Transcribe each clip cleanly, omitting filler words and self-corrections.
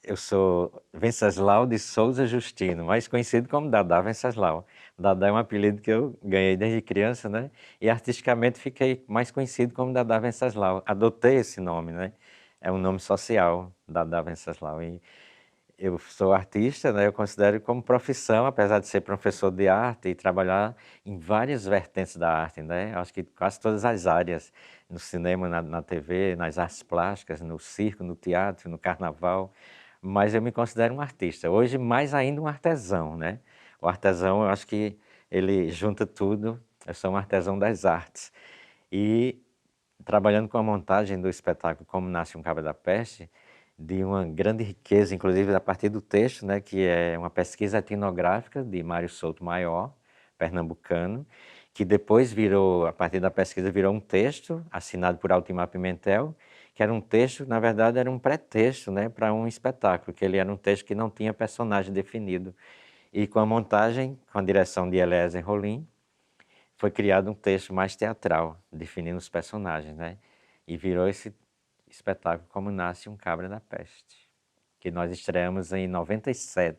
Eu sou Venceslau de Souza Justino, mais conhecido como Dadá Venceslau. Dadá é um apelido que eu ganhei desde criança, né? E artisticamente fiquei mais conhecido como Dadá Venceslau. Adotei esse nome, né? É um nome social, Dadá Venceslau. E eu sou artista, né? Eu considero como profissão, apesar de ser professor de arte e trabalhar em várias vertentes da arte, né? Acho que quase todas as áreas, no cinema, na TV, nas artes plásticas, no circo, no teatro, no carnaval. Mas eu me considero um artista. Hoje, mais ainda um artesão, né? O artesão, eu acho que ele junta tudo. Eu sou um artesão das artes. E trabalhando com a montagem do espetáculo Como Nasce um Cabra da Peste, de uma grande riqueza, inclusive a partir do texto, né, que é uma pesquisa etnográfica de Mário Souto Maior, pernambucano, que depois virou, a partir da pesquisa, virou um texto assinado por Altimar Pimentel, que era um texto, na verdade, era um pretexto, né, para um espetáculo, que ele era um texto que não tinha personagem definido. E com a montagem, com a direção de Eliezer Rolim, foi criado um texto mais teatral, definindo os personagens, né? E virou esse espetáculo Como Nasce um Cabra da Peste, que nós estreamos em 97.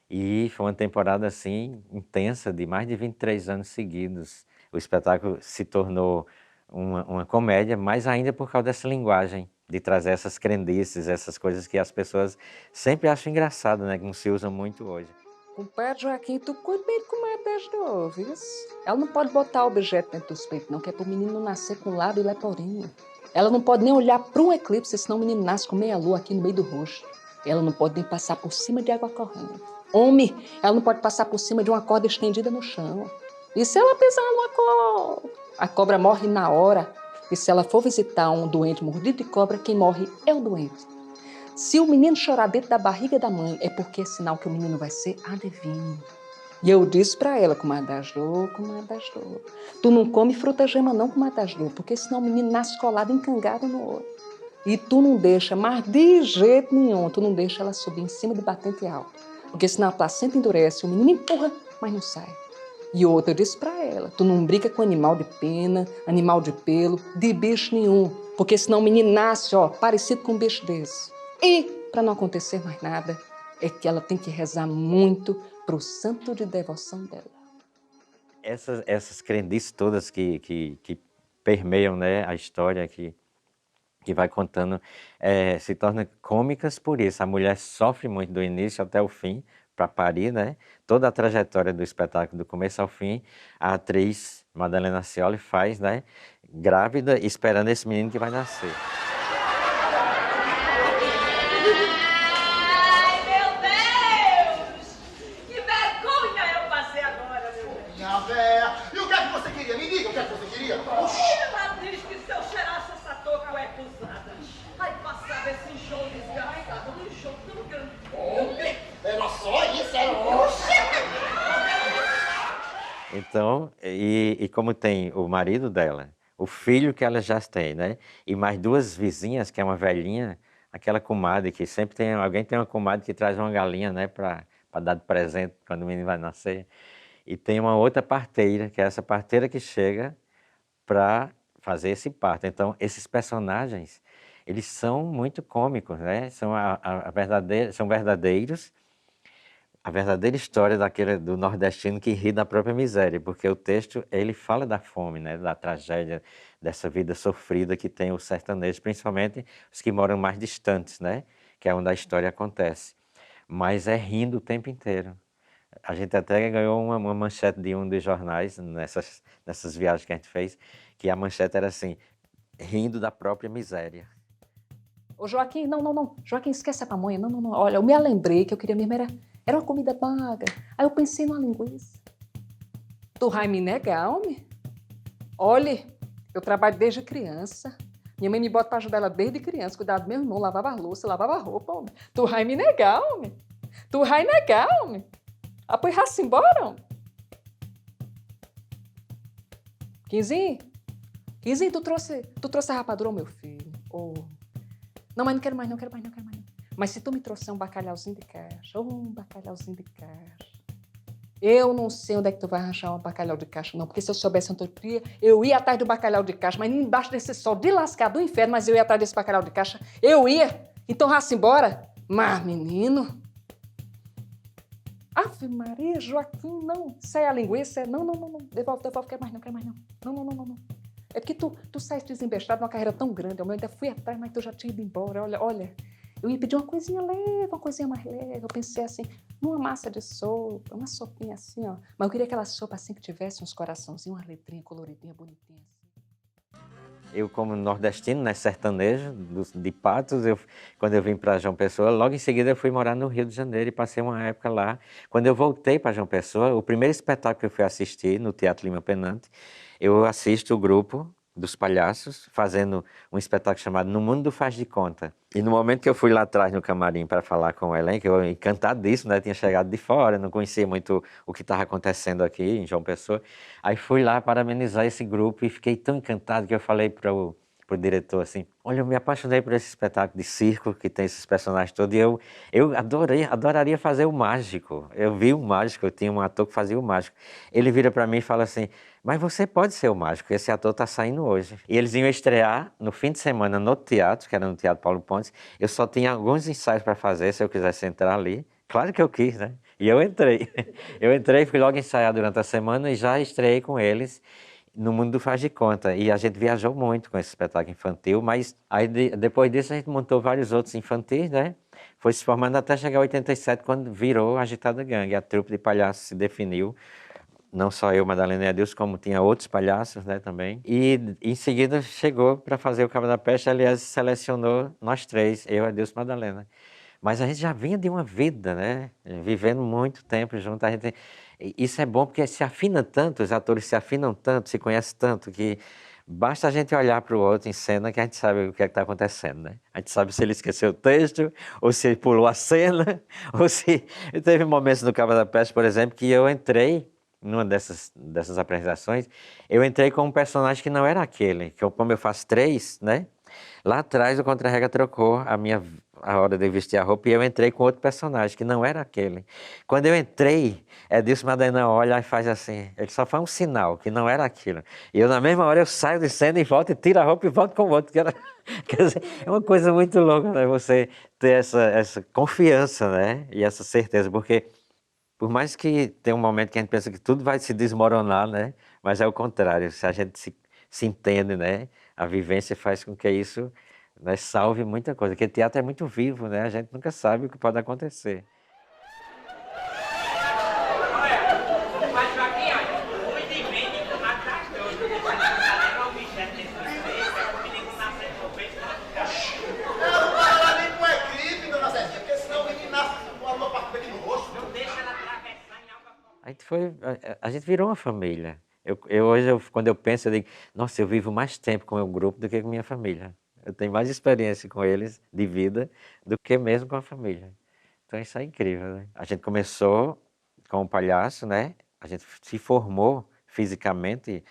E foi uma temporada assim intensa, de mais de 23 anos seguidos. O espetáculo se tornou uma comédia, mas ainda por causa dessa linguagem, de trazer essas crendices, essas coisas que as pessoas sempre acham engraçado, né? Que não se usam muito hoje. Compadre Joaquim, tu cuida bem de comer das dúvidas. Ela não pode botar objeto dentro dos peitos, não, que é pro menino não nascer com lábio leporino. Ela não pode nem olhar para um eclipse, senão o menino nasce com meia lua aqui no meio do rosto. Ela não pode nem passar por cima de água correndo. Homem, ela não pode passar por cima de uma corda estendida no chão. E se ela pisar numa cobra? A cobra morre na hora. E se ela for visitar um doente mordido de cobra, quem morre é o doente. Se o menino chorar dentro da barriga da mãe, é porque é sinal que o menino vai ser adivinho. E eu disse pra ela, comadre Asdor, tu não come fruta gema não, comadre Asdor, porque senão o menino nasce colado, encangado no olho. E tu não deixa, mas de jeito nenhum, tu não deixa ela subir em cima de batente alto. Porque senão a placenta endurece, o menino empurra, mas não sai. E outra, eu disse pra ela, tu não brinca com animal de pena, animal de pelo, de bicho nenhum. Porque senão o menino nasce, ó, parecido com um bicho desse. E, para não acontecer mais nada, é que ela tem que rezar muito pro santo de devoção dela. Essas crendices todas que permeiam, né, a história que vai contando, se tornam cômicas por isso. A mulher sofre muito do início até o fim para parir, né? Toda a trajetória do espetáculo, do começo ao fim, a atriz Madalena Scioli faz, né? Grávida, esperando esse menino que vai nascer. Ai, meu Deus! Que vergonha eu passei agora, meu Deus! Minha véia! E o que é que você queria? Me diga o que é que você queria! Ela diz que se eu cheirasse essa touca eu é acusada. Ai, passava esse enjoo desgraçado, um enjoo tão grande. Homem, era só isso, era oxe! Então, e como tem o marido dela, o filho que ela já tem, né? E mais duas vizinhas, que é uma velhinha, aquela comadre que sempre tem, alguém tem uma comadre que traz uma galinha, né, para dar de presente quando o menino vai nascer. E tem uma outra parteira, que é essa parteira que chega para fazer esse parto. Então, esses personagens, eles são muito cômicos, né? São são verdadeiros, a verdadeira história daquele do nordestino que ri da própria miséria, porque o texto ele fala da fome, né, da tragédia, dessa vida sofrida que tem o sertanejo, principalmente os que moram mais distantes, né, que é onde a história acontece. Mas é rindo o tempo inteiro. A gente até ganhou uma manchete de um dos jornais nessas viagens que a gente fez, que a manchete era assim: rindo da própria miséria. Ô Joaquim, não. Joaquim, esquece a pamonha. Não. Olha, eu me lembrei que eu queria mesmo era uma comida magra. Aí eu pensei numa linguiça. Tu vai me negar, homem? Olha, eu trabalho desde criança. Minha mãe me bota pra ajudar ela desde criança. Cuidar do meu irmão, lavava a louça, lavava a roupa, homem. Tu vai me negar, homem? Tu vai negar, homem? Ah, pois raça embora, homem. Quinzinho, tu trouxe a rapadura ao meu filho. Oh. Não, mas não quero mais. Mas se tu me trouxer um bacalhauzinho de caixa, um bacalhauzinho de caixa. Eu não sei onde é que tu vai arranjar um bacalhau de caixa, não. Porque se eu soubesse onde eu queria, eu ia atrás do bacalhau de caixa. Mas embaixo desse sol de lascar do inferno, mas eu ia atrás desse bacalhau de caixa. Eu ia. Então raça embora. Mas, menino... Ave Maria, Joaquim, não. Isso é a linguiça? Não. Devolve, quer mais não. Não. É porque tu saíste desembestado numa carreira tão grande. Eu ainda fui atrás, mas tu já tinha ido embora. Olha. Eu ia pedir uma coisinha leve, uma coisinha mais leve. Eu pensei assim, numa massa de sopa, uma sopinha assim, ó. Mas eu queria aquela sopa assim que tivesse uns coraçãozinhos, umas letrinhas coloridinhas, bonitinhas. Eu, como nordestino, né, sertanejo, de Patos, quando eu vim para João Pessoa, logo em seguida eu fui morar no Rio de Janeiro e passei uma época lá. Quando eu voltei para João Pessoa, o primeiro espetáculo que eu fui assistir no Teatro Lima Penante, eu assisto o grupo dos palhaços fazendo um espetáculo chamado No Mundo do Faz de Conta. E no momento que eu fui lá atrás no camarim para falar com o elenco, eu encantadíssimo, né? Tinha chegado de fora, não conhecia muito o que estava acontecendo aqui em João Pessoa. Aí fui lá parabenizar esse grupo e fiquei tão encantado que eu falei para o diretor assim, olha, eu me apaixonei por esse espetáculo de circo que tem esses personagens todos e eu adoraria fazer o mágico. Eu vi o mágico, eu tinha um ator que fazia o mágico. Ele vira para mim e fala assim, mas você pode ser o mágico, esse ator está saindo hoje. E eles iam estrear no fim de semana no teatro, que era no Teatro Paulo Pontes. Eu só tinha alguns ensaios para fazer, se eu quisesse entrar ali. Claro que eu quis, né? E eu entrei. Fui logo ensaiar durante a semana e já estreiei com eles no Mundo do Faz de Conta. E a gente viajou muito com esse espetáculo infantil, mas aí depois disso a gente montou vários outros infantis, né? Foi se formando até chegar a 87, quando virou a Agitada Gangue. A trupe de palhaços se definiu. Não só eu, Madalena e Adilson, como tinha outros palhaços, né, também. E em seguida chegou para fazer o Cabo da Peste, aliás, selecionou nós três, eu, Adilson e Madalena. Mas a gente já vinha de uma vida, né, vivendo muito tempo junto. Isso é bom porque se afina tanto, os atores se afinam tanto, se conhecem tanto, que basta a gente olhar para o outro em cena que a gente sabe o que é que está acontecendo, né? A gente sabe se ele esqueceu o texto, ou se ele pulou a cena, ou se... Teve momentos no Cabo da Peste, por exemplo, que eu entrei numa dessas apresentações, eu entrei com um personagem que não era aquele, que como eu faço três, né? Lá atrás o Contra-Regra trocou a hora de vestir a roupa e eu entrei com outro personagem que não era aquele. Quando eu entrei, Edilson Madalena olha e faz assim, ele só faz um sinal que não era aquilo. E eu na mesma hora eu saio de cena e volto e tiro a roupa e volto com o outro. Quer dizer, é uma coisa muito louca, né? Você ter essa confiança, né? E essa certeza, porque por mais que tenha um momento que a gente pensa que tudo vai se desmoronar, né? Mas é o contrário, se a gente se entende, né? A vivência faz com que isso, né, salve muita coisa, porque teatro é muito vivo, né? A gente nunca sabe o que pode acontecer. Mas Joaquim, olha, o indivíduo que mata as duas, depois de levar o objeto desse é o menino nasce no peito. Não vai lá nem com equipe, dona Zezinha, porque senão o menino nasce com uma parte aqui no rosto. Não deixa ela atravessar em água. A gente virou uma família. Hoje, quando eu penso, eu digo, nossa, eu vivo mais tempo com o meu grupo do que com minha família. Eu tenho mais experiência com eles de vida do que mesmo com a família. Então isso é incrível, né? A gente começou com o palhaço, né? A gente se formou fisicamente,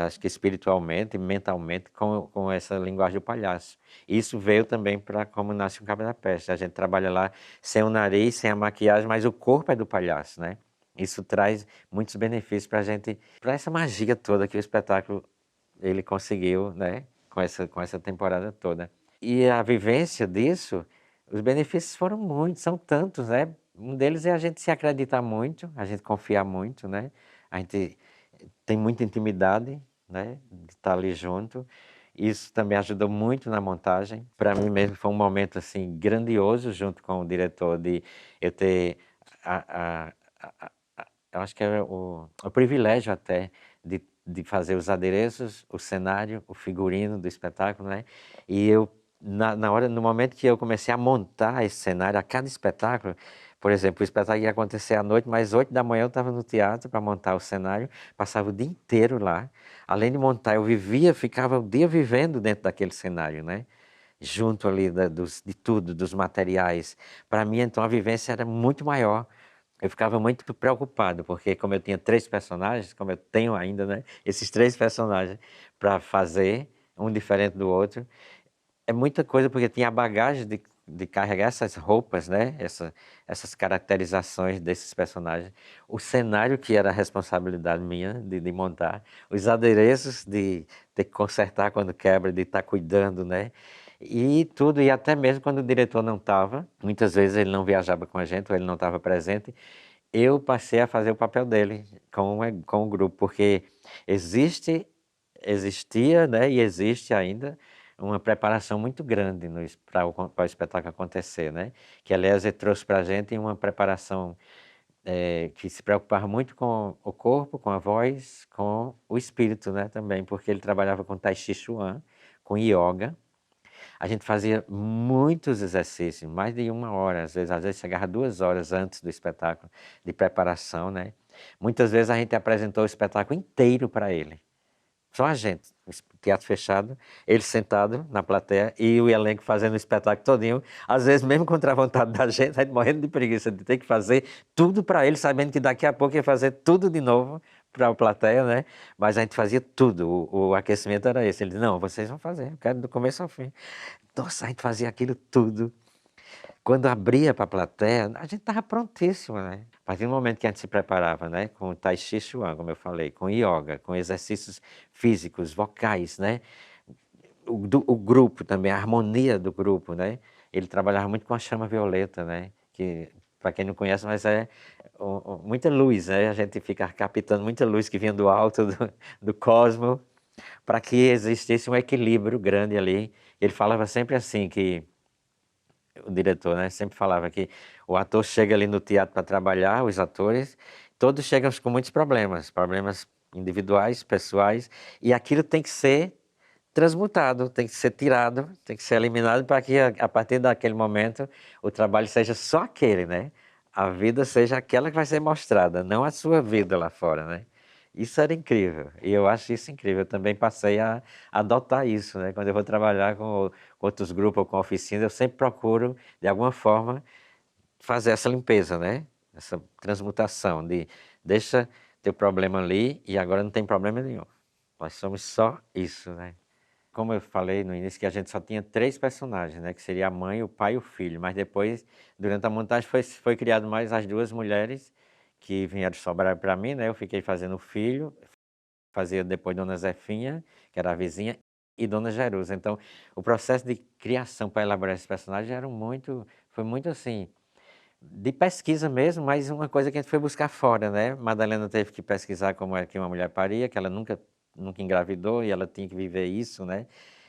acho que espiritualmente, mentalmente, com essa linguagem do palhaço. Isso veio também para Como Nasce um Cabo da Peste. A gente trabalha lá sem o nariz, sem a maquiagem, mas o corpo é do palhaço, né? Isso traz muitos benefícios para a gente, para essa magia toda que o espetáculo ele conseguiu, né? Com essa temporada toda. E a vivência disso, os benefícios foram muitos, são tantos, né? Um deles é a gente se acreditar muito, a gente confiar muito, né? A gente tem muita intimidade, né? De estar ali junto. Isso também ajudou muito na montagem. Para mim mesmo foi um momento assim grandioso junto com o diretor de eu ter eu acho que é o privilégio até de fazer os adereços, o cenário, o figurino do espetáculo, né? E eu, no momento que eu comecei a montar esse cenário, a cada espetáculo, por exemplo, o espetáculo ia acontecer à noite, mas 8 da manhã eu estava no teatro para montar o cenário, passava o dia inteiro lá. Além de montar, eu ficava o dia vivendo dentro daquele cenário, né? Junto ali de tudo, dos materiais. Para mim, então, a vivência era muito maior. Eu ficava muito preocupado, porque como eu tinha 3 personagens, como eu tenho ainda, né, esses 3 personagens para fazer, um diferente do outro, é muita coisa, porque tinha a bagagem de carregar essas roupas, né, essas caracterizações desses personagens, o cenário que era a responsabilidade minha de montar, os adereços de ter que consertar quando quebra, de estar cuidando, né, E tudo, e até mesmo quando o diretor não estava, muitas vezes ele não viajava com a gente, ou ele não estava presente, eu passei a fazer o papel dele com o grupo, porque existia, né, e existe ainda uma preparação muito grande para o espetáculo acontecer, né? Que aliás ele trouxe para a gente uma preparação que se preocupava muito com o corpo, com a voz, com o espírito, né, também, porque ele trabalhava com Tai Chi Chuan, com yoga. A gente fazia muitos exercícios, mais de 1 hora, às vezes chegava 2 horas antes do espetáculo de preparação, né? Muitas vezes a gente apresentou o espetáculo inteiro para ele. Só a gente, teatro fechado, ele sentado na plateia e o elenco fazendo o espetáculo todinho. Às vezes, mesmo contra a vontade da gente, a gente morrendo de preguiça de ter que fazer tudo para ele, sabendo que daqui a pouco ia fazer tudo de novo para a plateia, né? Mas a gente fazia tudo, o aquecimento era esse. Ele disse, não, vocês vão fazer, eu quero do começo ao fim. Nossa, a gente fazia aquilo tudo. Quando abria para a plateia, a gente estava prontíssimo, né? A partir do momento que a gente se preparava, né? Com o Tai Chi Chuan, como eu falei, com yoga, com exercícios físicos, vocais, né? O grupo também, a harmonia do grupo, né? Ele trabalhava muito com a chama violeta, né? Que, para quem não conhece, mas é muita luz, né? A gente fica captando muita luz que vinha do alto do cosmos, para que existisse um equilíbrio grande ali. Ele falava sempre assim que o diretor, né, sempre falava que o ator chega ali no teatro para trabalhar, os atores, todos chegam com muitos problemas individuais, pessoais, e aquilo tem que ser transmutado, tem que ser tirado, tem que ser eliminado para que a partir daquele momento o trabalho seja só aquele, né? A vida seja aquela que vai ser mostrada, não a sua vida lá fora, né? Isso era incrível, e eu acho isso incrível. Eu também passei a adotar isso, né? Quando eu vou trabalhar com outros grupos ou com oficina, eu sempre procuro, de alguma forma, fazer essa limpeza, né? Essa transmutação de deixa teu problema ali e agora não tem problema nenhum. Nós somos só isso, né? Como eu falei no início, que a gente só tinha 3 personagens, né? Que seria a mãe, o pai e o filho. Mas depois, durante a montagem, foi criado mais as 2 mulheres que vieram sobrar para mim, né? Eu fiquei fazendo o filho, fazia depois Dona Zefinha, que era a vizinha, e Dona Jerusa. Então, o processo de criação para elaborar esses personagens foi muito assim, de pesquisa mesmo, mas uma coisa que a gente foi buscar fora, né? Madalena teve que pesquisar como é que uma mulher paria, que ela nunca engravidou e ela tinha que viver isso, né?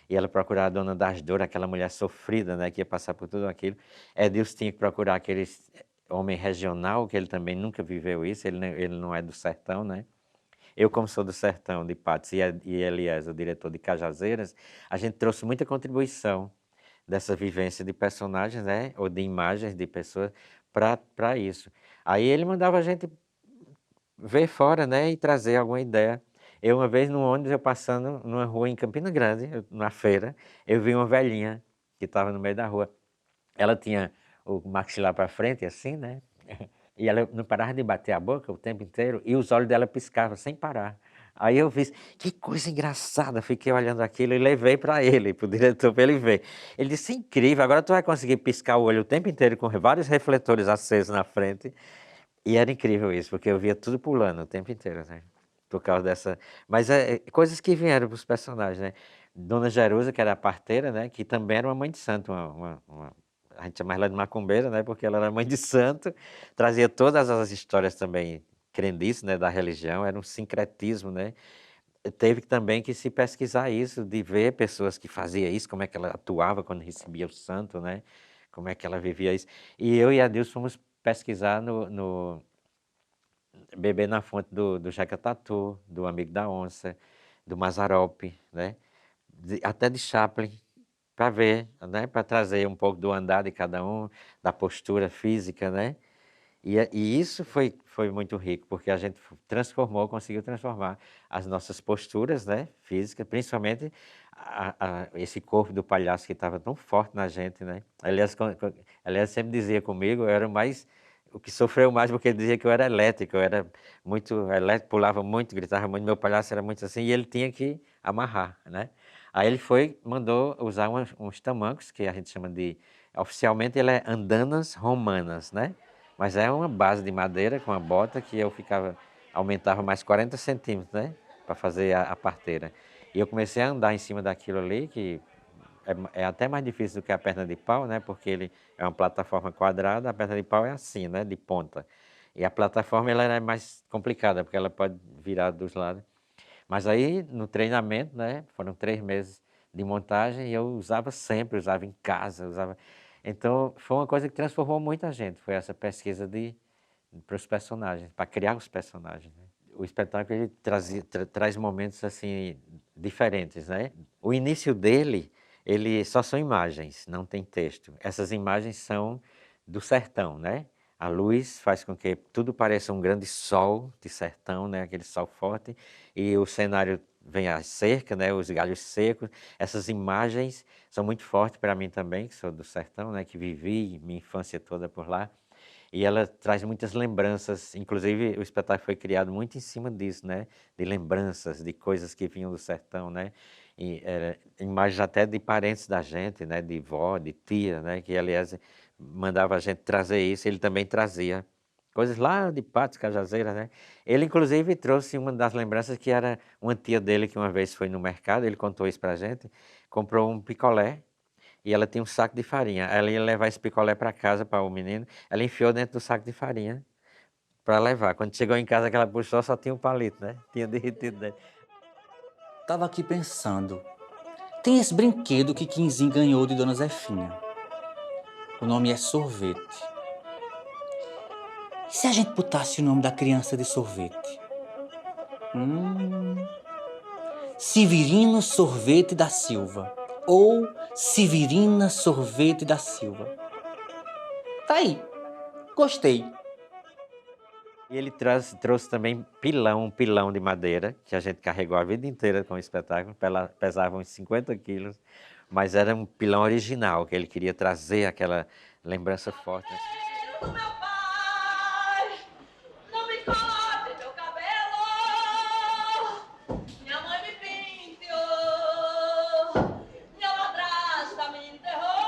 E ela procurar a Dona das Dores, aquela mulher sofrida, né? Que ia passar por tudo aquilo. Edilson tinha que procurar aquele homem regional, que ele também nunca viveu isso, ele não é do sertão, né? Eu, como sou do sertão, de Patos, e Elias, o diretor de Cajazeiras, a gente trouxe muita contribuição dessa vivência de personagens, né? Ou de imagens de pessoas para isso. Aí ele mandava a gente ver fora, né? E trazer alguma ideia. Eu, uma vez, no ônibus, eu passando numa rua em Campina Grande, na feira, eu vi uma velhinha que estava no meio da rua. Ela tinha o maxilar para frente, assim, né? E ela não parava de bater a boca o tempo inteiro e os olhos dela piscavam sem parar. Aí eu vi, que coisa engraçada, fiquei olhando aquilo e levei para ele, para o diretor, para ele ver. Ele disse, incrível, agora tu vai conseguir piscar o olho o tempo inteiro com vários refletores acesos na frente. E era incrível isso, porque eu via tudo pulando o tempo inteiro, né? Por causa dessa... Mas coisas que vieram para os personagens, né? Dona Jerusa, que era a parteira, né? Que também era uma mãe de santo, a gente chama ela de macumbeira, né? Porque ela era mãe de santo, trazia todas as histórias também, crendice, né? Da religião, era um sincretismo, né? Teve também que se pesquisar isso, de ver pessoas que faziam isso, como é que ela atuava quando recebia o santo, né? Como é que ela vivia isso. E eu e a Deus fomos pesquisar no beber na fonte do Jeca Tatu, do Amigo da Onça, do Mazzaropi, né? Até de Chaplin, para ver, né? Para trazer um pouco do andar de cada um, da postura física, né? E isso foi muito rico, porque a gente conseguiu transformar as nossas posturas, né? Físicas, principalmente esse corpo do palhaço que estava tão forte na gente, né? Aliás, sempre dizia comigo, eu era o que sofreu mais, porque ele dizia que eu era elétrico, eu era muito elétrico, pulava muito, gritava muito, meu palhaço era muito assim, e ele tinha que amarrar, né? Aí ele mandou usar uns tamancos, que a gente chama oficialmente ele é andanas romanas, né? Mas é uma base de madeira com uma bota que aumentava mais 40 centímetros, né? Para fazer a parteira. E eu comecei a andar em cima daquilo ali, que é até mais difícil do que a perna de pau, né? Porque ele é uma plataforma quadrada, a perna de pau é assim, né? De ponta. E a plataforma ela é mais complicada, porque ela pode virar dos lados. Mas aí, no treinamento, né? Foram 3 meses de montagem e eu usava sempre, usava em casa, usava... Então, foi uma coisa que transformou muita gente, foi essa pesquisa para os personagens, para criar os personagens, né? O espetáculo ele traz momentos assim diferentes, né? O início dele, ele só são imagens, não tem texto. Essas imagens são do sertão, né? A luz faz com que tudo pareça um grande sol de sertão, né? Aquele sol forte, e o cenário vem a cerca, né? Os galhos secos. Essas imagens são muito fortes para mim também, que sou do sertão, né? Que vivi minha infância toda por lá. E ela traz muitas lembranças, inclusive o espetáculo foi criado muito em cima disso, né? De lembranças, de coisas que vinham do sertão, né? E imagens até de parentes da gente, né? De vó, de tia, né? Que aliás mandava a gente trazer isso, ele também trazia coisas lá de Patos, Cajazeiras, né? Ele inclusive trouxe uma das lembranças que era uma tia dele que uma vez foi no mercado, ele contou isso pra gente, comprou um picolé e ela tinha um saco de farinha. Ela ia levar esse picolé para casa para o menino. Ela enfiou dentro do saco de farinha para levar. Quando chegou em casa que ela puxou, só tinha um palito, né? Tinha derretido dentro. Tava aqui pensando. Tem esse brinquedo que Quinzinho ganhou de Dona Zefinha. O nome é sorvete. E se a gente botasse o nome da criança de sorvete? Severino Sorvete da Silva. Ou Severina Sorvete da Silva. Tá aí. Gostei. E ele trouxe também um pilão de madeira, que a gente carregou a vida inteira com o espetáculo, pesava uns 50 quilos, mas era um pilão original, que ele queria trazer aquela lembrança forte. Né? Do meu pai, não me corte meu cabelo. Minha mãe me penteou, minha madrasta me enterrou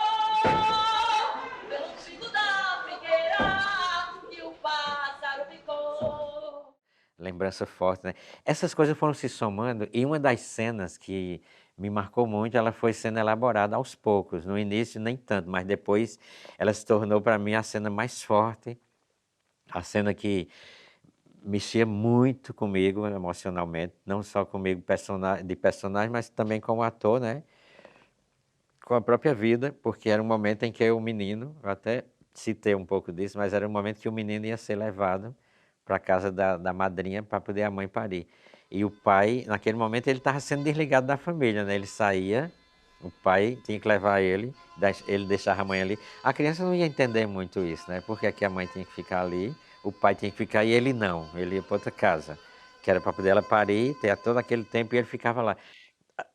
pelo cinto da figueira e o pássaro picou. Lembrança forte, né? Essas coisas foram se somando e uma das cenas que me marcou muito, ela foi sendo elaborada aos poucos. No início nem tanto, mas depois ela se tornou para mim a cena mais forte, a cena que mexia muito comigo emocionalmente, não só comigo de personagem, mas também como ator, né? Com a própria vida, porque era um momento em que o menino, eu até citei um pouco disso, mas era um momento que o menino ia ser levado para a casa da madrinha para poder a mãe parir. E o pai, naquele momento, ele estava sendo desligado da família, né? Ele saía, o pai tinha que levar ele deixava a mãe ali. A criança não ia entender muito isso, né? Porque aqui a mãe tinha que ficar ali, o pai tinha que ficar e ele não, ele ia para outra casa, que era para poder ela parir, ter todo aquele tempo e ele ficava lá.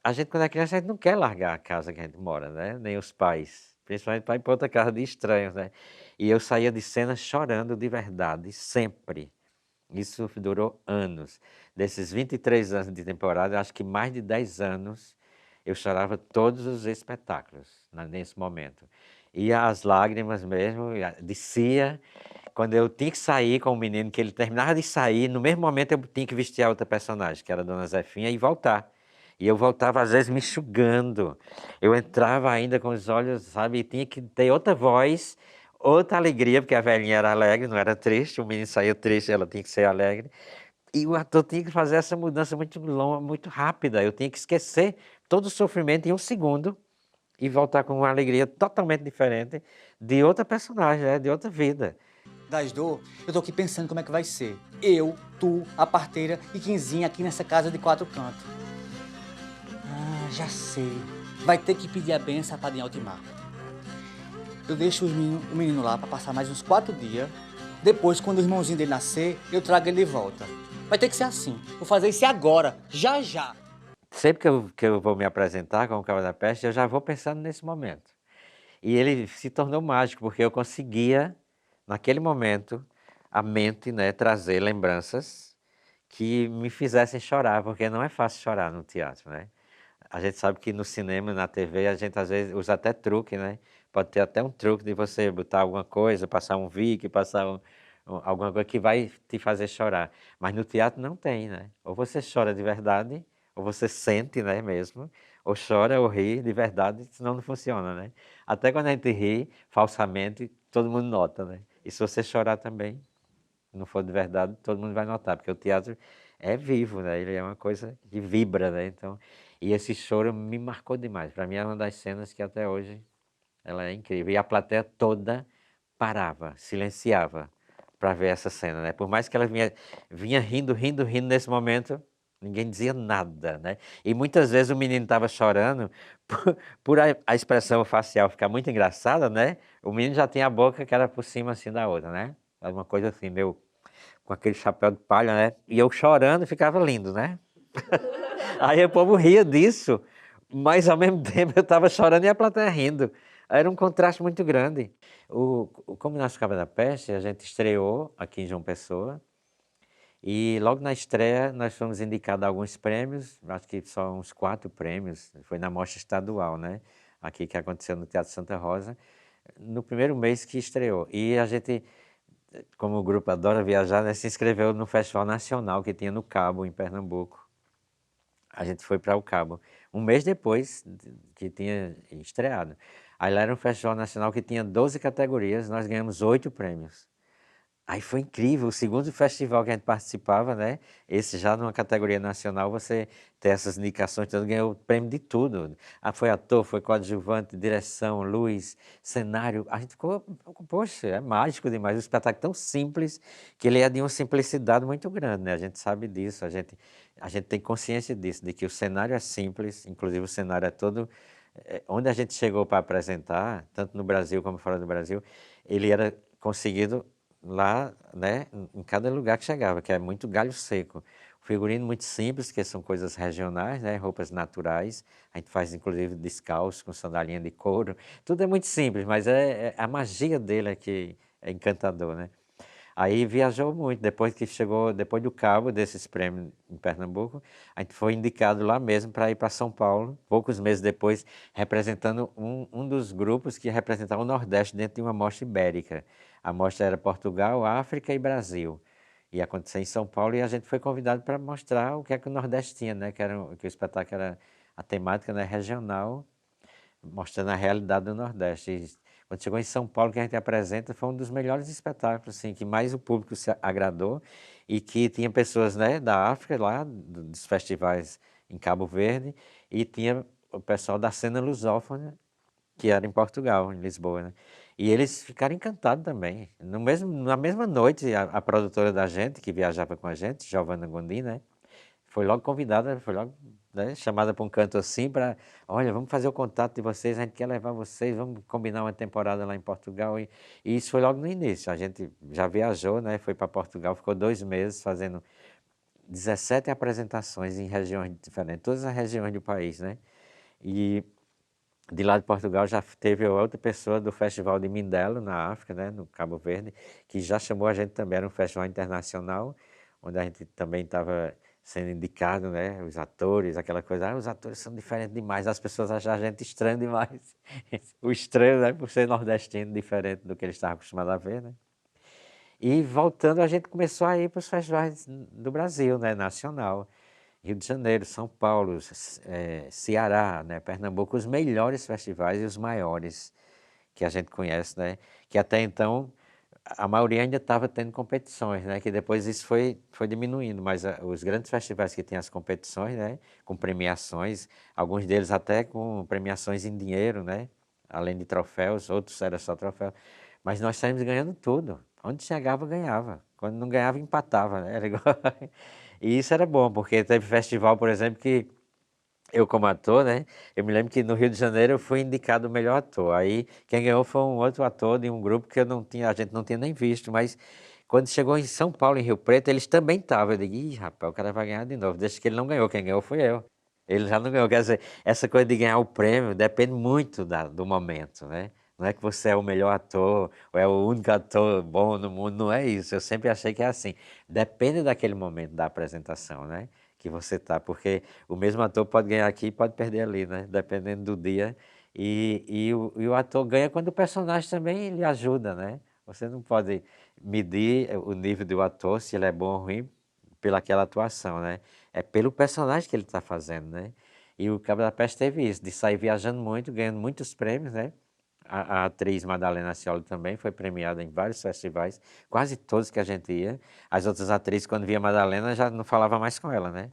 A gente, quando é criança, a gente não quer largar a casa que a gente mora, né? Nem os pais, principalmente para ir para outra casa de estranhos, né? E eu saía de cena chorando de verdade, sempre. Isso durou anos. Desses 23 anos de temporada, eu acho que mais de 10 anos eu chorava todos os espetáculos, nesse momento. E as lágrimas mesmo, descia. Quando eu tinha que sair com o menino, que ele terminava de sair, no mesmo momento eu tinha que vestir a outra personagem, que era a Dona Zefinha, e voltar. E eu voltava, às vezes, me enxugando. Eu entrava ainda com os olhos, sabe, e tinha que ter outra voz, outra alegria, porque a velhinha era alegre, não era triste, o menino saía triste, ela tinha que ser alegre. E o ator tinha que fazer essa mudança muito longa, muito rápida. Eu tinha que esquecer todo o sofrimento em um segundo e voltar com uma alegria totalmente diferente de outra personagem, né? De outra vida. Das dor, eu tô aqui pensando como é que vai ser. Eu, tu, a parteira e Quinzinha aqui nessa casa de 4 cantos. Ah, já sei. Vai ter que pedir a benção a Padrinho Altimar. Eu deixo o menino lá para passar mais uns 4 dias. Depois, quando o irmãozinho dele nascer, eu trago ele de volta. Vai ter que ser assim. Vou fazer isso agora, já já. Sempre que eu vou me apresentar com o Cabo da Peste, eu já vou pensando nesse momento. E ele se tornou mágico, porque eu conseguia, naquele momento, a mente, né, trazer lembranças que me fizessem chorar, porque não é fácil chorar no teatro, né? A gente sabe que no cinema, na TV, a gente às vezes usa até truque, né? Pode ter até um truque de você botar alguma coisa, passar um Vic, passar alguma coisa que vai te fazer chorar. Mas no teatro não tem, né? Ou você chora de verdade, ou você sente, né, mesmo, ou chora ou ri de verdade, senão não funciona, né? Até quando a gente ri, falsamente, todo mundo nota, né? E se você chorar também, não for de verdade, todo mundo vai notar, porque o teatro é vivo, né? Ele é uma coisa que vibra, né? Então, e esse choro me marcou demais. Para mim é uma das cenas que até hoje ela é incrível. E a plateia toda parava, silenciava para ver essa cena, né? Por mais que ela vinha rindo, rindo, rindo nesse momento, ninguém dizia nada, né? E muitas vezes o menino estava chorando por a expressão facial ficar muito engraçada, né? O menino já tinha a boca que era por cima assim da outra, né? Alguma coisa assim, meio com aquele chapéu de palha, né? E eu chorando ficava lindo, né? Aí o povo ria disso, mas ao mesmo tempo eu estava chorando e a plateia rindo. Era um contraste muito grande. Como Nasce Cabra da Peste, a gente estreou aqui em João Pessoa, e logo na estreia nós fomos indicados a alguns prêmios, acho que só uns 4 prêmios, foi na mostra estadual, né? Aqui que aconteceu no Teatro Santa Rosa, no primeiro mês que estreou. E a gente, como o grupo adora viajar, né, se inscreveu no Festival Nacional que tinha no Cabo, em Pernambuco. A gente foi para o Cabo, um mês depois que tinha estreado. Aí lá era um festival nacional que tinha 12 categorias, nós ganhamos 8 prêmios. Aí foi incrível, o segundo festival que a gente participava, né? Esse já numa categoria nacional, você tem essas indicações, então ganhou prêmio de tudo. Ah, foi ator, foi coadjuvante, direção, luz, cenário. A gente ficou, poxa, é mágico demais. O espetáculo é tão simples que ele é de uma simplicidade muito grande, né? A gente sabe disso, a gente tem consciência disso, de que o cenário é simples, inclusive o cenário é todo. Onde a gente chegou para apresentar, tanto no Brasil como fora do Brasil, ele era conseguido lá, né, em cada lugar que chegava, que é muito galho seco. O figurino muito simples, que são coisas regionais, né, roupas naturais. A gente faz inclusive descalço, com sandalinha de couro. Tudo é muito simples, mas a magia dele é que é encantador, né? Aí viajou muito, depois que chegou, depois do cabo desses prêmios em Pernambuco, a gente foi indicado lá mesmo para ir para São Paulo, poucos meses depois, representando um dos grupos que representava o Nordeste dentro de uma mostra ibérica. A mostra era Portugal, África e Brasil. Ia acontecer em São Paulo e a gente foi convidado para mostrar o que é que o Nordeste tinha, né? Que o espetáculo era a temática, né, regional, mostrando a realidade do Nordeste. E quando chegou em São Paulo, que a gente apresenta, foi um dos melhores espetáculos, assim, que mais o público se agradou e que tinha pessoas, né, da África, lá, dos festivais em Cabo Verde, e tinha o pessoal da cena lusófona, que era em Portugal, em Lisboa, né? E eles ficaram encantados também. Na mesma noite, a produtora da gente, que viajava com a gente, Giovanna Gondim, né? Foi logo convidada, foi logo, né, chamada para um canto assim para, olha, vamos fazer o contato de vocês, a gente quer levar vocês, vamos combinar uma temporada lá em Portugal. E isso foi logo no início. A gente já viajou, né? Foi para Portugal, ficou 2 meses fazendo 17 apresentações em regiões diferentes, todas as regiões do país, né? E de lá de Portugal já teve outra pessoa do Festival de Mindelo, na África, né, no Cabo Verde, que já chamou a gente também, era um festival internacional, onde a gente também estava sendo indicado, né, os atores, aquela coisa, os atores são diferentes demais, as pessoas acham a gente estranho demais. O estranho, né, por ser nordestino, diferente do que eles estavam acostumados a ver, né. E voltando, a gente começou a ir para os festivais do Brasil, né, nacional. Rio de Janeiro, São Paulo, Ceará, né, Pernambuco, os melhores festivais e os maiores que a gente conhece, né, que até então a maioria ainda estava tendo competições, né, que depois isso foi diminuindo, mas os grandes festivais que têm as competições, né, com premiações, alguns deles até com premiações em dinheiro, né, além de troféus, outros era só troféu, mas nós saímos ganhando tudo, onde chegava ganhava, quando não ganhava empatava, né, era igual. E isso era bom, porque teve festival, por exemplo, que eu como ator, né? Eu me lembro que no Rio de Janeiro eu fui indicado o melhor ator. Aí quem ganhou foi um outro ator de um grupo que a gente não tinha nem visto, mas quando chegou em São Paulo, em Rio Preto, eles também estavam. Eu digo, ih, rapaz, o cara vai ganhar de novo. Desde que ele não ganhou, quem ganhou foi eu. Ele já não ganhou. Quer dizer, essa coisa de ganhar o prêmio depende muito do momento, né? Não é que você é o melhor ator, ou é o único ator bom no mundo, não é isso. Eu sempre achei que é assim. Depende daquele momento da apresentação, né? Que você tá, porque o mesmo ator pode ganhar aqui e pode perder ali, né? Dependendo do dia. E o ator ganha quando o personagem também lhe ajuda, né? Você não pode medir o nível do ator, se ele é bom ou ruim, pelaquela atuação, né? É pelo personagem que ele está fazendo, né? E o Cabra da Peste teve isso, de sair viajando muito, ganhando muitos prêmios, né? A atriz Madalena Scioli também foi premiada em vários festivais, quase todos que a gente ia. As outras atrizes, quando via Madalena, já não falava mais com ela, né?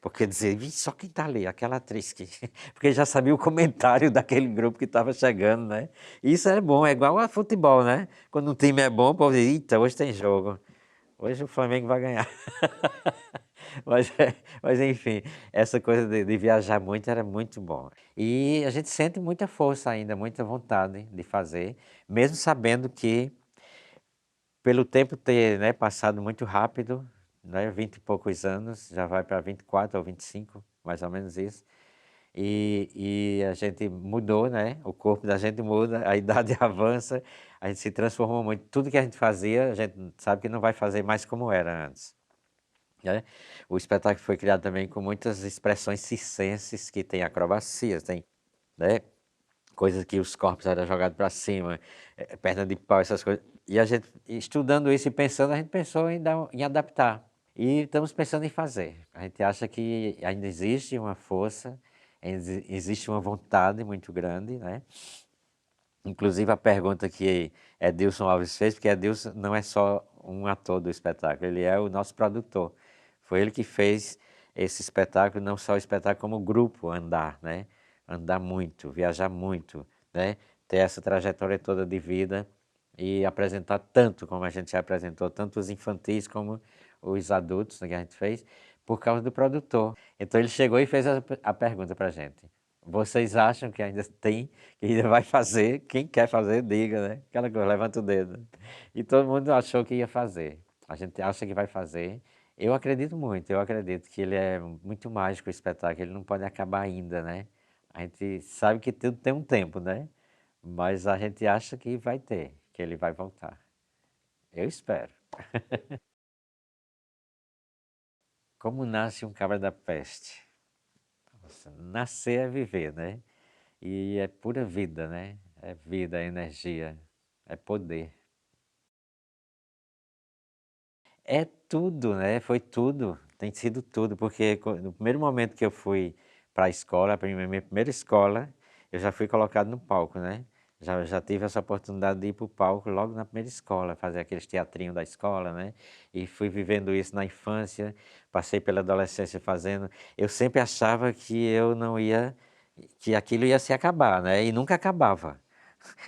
Porque dizia, "Ih, só quem está ali, aquela atriz que..." Porque já sabia o comentário daquele grupo que estava chegando, né? E isso é bom, é igual a futebol, né? Quando um time é bom, o povo diz, eita, hoje tem jogo. Hoje o Flamengo vai ganhar. Mas, mas enfim, essa coisa de viajar muito era muito bom. E a gente sente muita força ainda, muita vontade de fazer, mesmo sabendo que, pelo tempo ter, né, passado muito rápido, né, 20 e poucos anos, já vai para 24 ou 25, mais ou menos isso, e a gente mudou, né, o corpo da gente muda, a idade avança, a gente se transformou muito. Tudo que a gente fazia, a gente sabe que não vai fazer mais como era antes. Né? O espetáculo foi criado também com muitas expressões circenses, que tem acrobacias, tem, né, coisas que os corpos eram jogados para cima, perna de pau, essas coisas. E a gente, estudando isso e pensando, a gente pensou em adaptar. E estamos pensando em fazer. A gente acha que ainda existe uma força, existe uma vontade muito grande, né? Inclusive a pergunta que Edilson Alves fez, porque Edilson não é só um ator do espetáculo, ele é o nosso produtor. Foi ele que fez esse espetáculo, não só o espetáculo, como o grupo andar, né? Andar muito, viajar muito, né? Ter essa trajetória toda de vida e apresentar tanto como a gente já apresentou, tanto os infantis como os adultos, né, que a gente fez, por causa do produtor. Então ele chegou e fez a pergunta para a gente. Vocês acham que ainda tem, que ainda vai fazer? Quem quer fazer, diga, né? Aquela coisa, levanta o dedo. E todo mundo achou que ia fazer. A gente acha que vai fazer. Eu acredito muito, eu acredito que ele é muito mágico o espetáculo, ele não pode acabar ainda, né? A gente sabe que tudo tem um tempo, né? Mas a gente acha que vai ter, que ele vai voltar. Eu espero. Como nasce um cabra da peste? Nossa, nascer é viver, né? E é pura vida, né? É vida, é energia, é poder. É tudo, né? Foi tudo, tem sido tudo, porque no primeiro momento que eu fui para a escola, minha primeira escola, eu já fui colocado no palco, né? Já tive essa oportunidade de ir para o palco logo na primeira escola, fazer aqueles teatrinhos da escola, né? E fui vivendo isso na infância, passei pela adolescência fazendo. Eu sempre achava que eu não ia, que aquilo ia se acabar, né? E nunca acabava.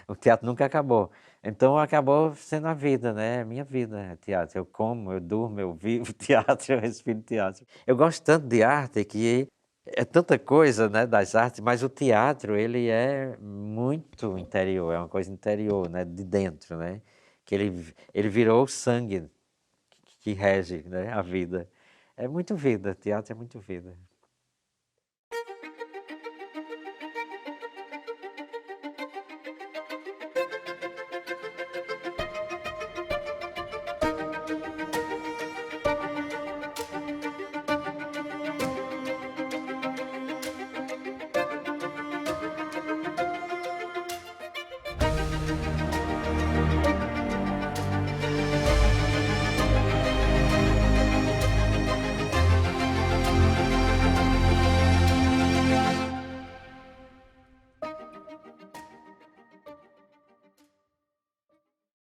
O teatro nunca acabou. Então acabou sendo a vida, né? Minha vida é teatro. Eu como, eu durmo, eu vivo teatro, eu respiro teatro. Eu gosto tanto de arte que é tanta coisa, né, das artes, mas o teatro, ele é muito interior, é uma coisa interior, né, de dentro, né? Que ele virou o sangue que rege, né, a vida. É muito vida, teatro é muito vida.